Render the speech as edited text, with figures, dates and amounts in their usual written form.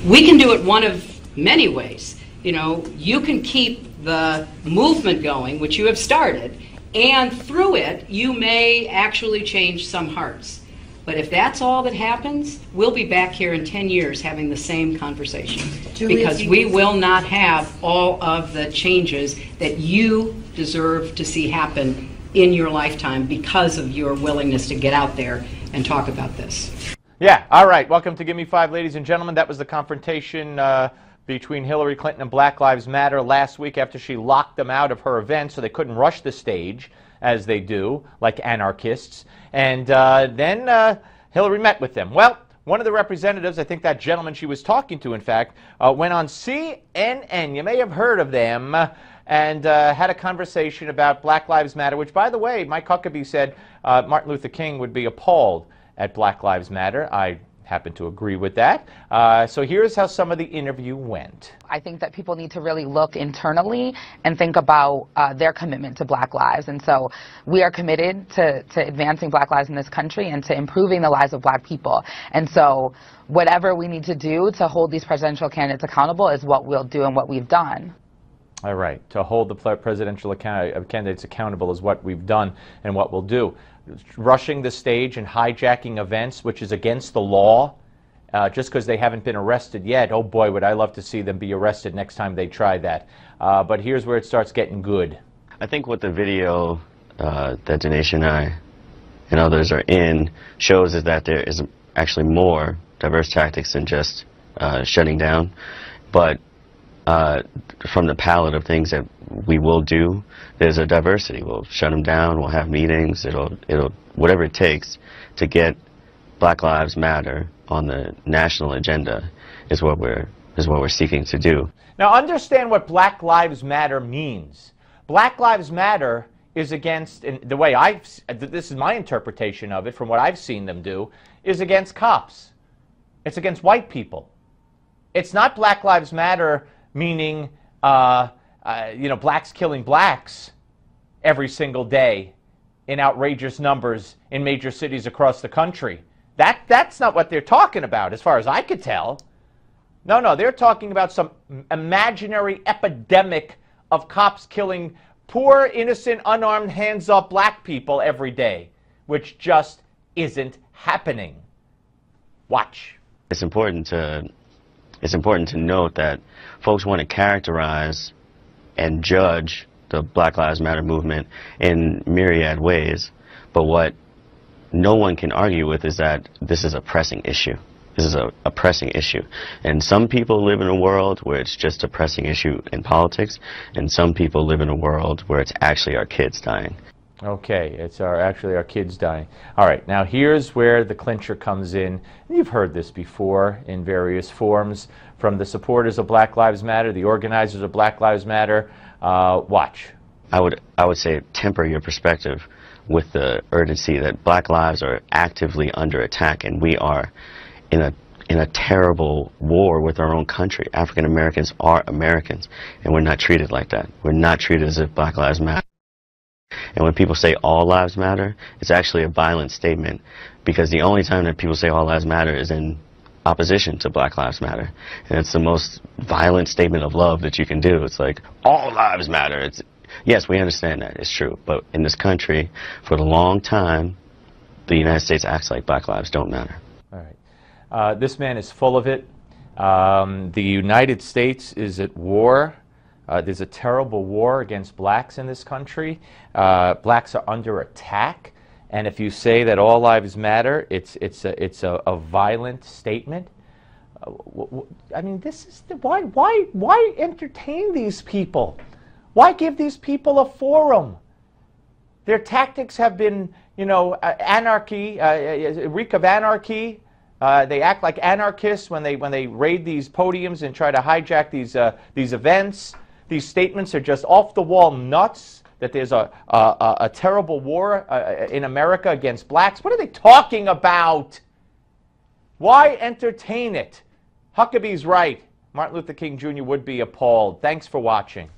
We can do it one of many ways. You know, you can keep the movement going, which you have started, and through it, you may actually change some hearts. But if that's all that happens, we'll be back here in 10 years having the same conversation. Because we will not have all of the changes that you deserve to see happen in your lifetime because of your willingness to get out there and talk about this. Yeah, all right. Welcome to Give Me Five, ladies and gentlemen. That was the confrontation between Hillary Clinton and Black Lives Matter last week after she locked them out of her event so they couldn't rush the stage, as they do, like anarchists. And then Hillary met with them. Well, one of the representatives, I think that gentleman she was talking to, in fact, went on CNN, you may have heard of them, and had a conversation about Black Lives Matter, which, by the way, Mike Huckabee said Martin Luther King would be appalled at Black Lives Matter. I happen to agree with that. So here's how some of the interview went. I think that people need to really look internally and think about their commitment to Black lives. And so we are committed to advancing Black lives in this country and to improving the lives of Black people. And so whatever we need to do to hold these presidential candidates accountable is what we'll do and what we've done. All right. To hold the presidential candidates accountable is what we've done and what we'll do. Rushing the stage and hijacking events, which is against the law, just because they haven't been arrested yet. Oh boy, would I love to see them be arrested next time they try that. But here's where it starts getting good. I think what the video that Dinesh and I and others are in shows is that there is actually more diverse tactics than just shutting down. But from the palette of things that we will do, there's a diversity. We'll shut them down, we'll have meetings, it'll whatever it takes to get Black Lives Matter on the national agenda is what we're seeking to do. Now understand what Black Lives Matter means. Black Lives Matter is against, in the way this is my interpretation of it from what I've seen them do, is against cops. It's against white people. It's not Black Lives Matter meaning you know, blacks killing blacks every single day in outrageous numbers in major cities across the country. That's not what they're talking about, as far as I could tell. No, they're talking about some imaginary epidemic of cops killing poor, innocent, unarmed, hands-up black people every day, which just isn't happening. Watch. It's important to note that folks want to characterize and judge the Black Lives Matter movement in myriad ways, but what no one can argue with is that this is a pressing issue. This is a pressing issue. And some people live in a world where it's just a pressing issue in politics, and some people live in a world where it's actually our kids dying. Okay, it's actually our kids dying. All right, now here's where the clincher comes in. You've heard this before in various forms from the supporters of Black Lives Matter, the organizers of Black Lives Matter. Watch. I would say temper your perspective with the urgency that Black lives are actively under attack, and we are in a terrible war with our own country. African Americans are Americans, and we're not treated like that. We're not treated as if Black Lives Matter. And when people say all lives matter, it's actually a violent statement, because the only time that people say all lives matter is in opposition to Black Lives Matter. And it's the most violent statement of love that you can do. It's like, all lives matter. Yes, we understand that, it's true. But in this country, for a long time, the United States acts like Black lives don't matter. All right. This man is full of it. The United States is at war. There's a terrible war against blacks in this country. Blacks are under attack, and if you say that all lives matter, it's a violent statement. I mean, this is why entertain these people? Why give these people a forum? Their tactics have been, you know, anarchy, reek of anarchy. They act like anarchists when they raid these podiums and try to hijack these events. These statements are just off-the-wall nuts, that there's a terrible war in America against blacks. What are they talking about? Why entertain it? Huckabee's right. Martin Luther King Jr. would be appalled. Thanks for watching.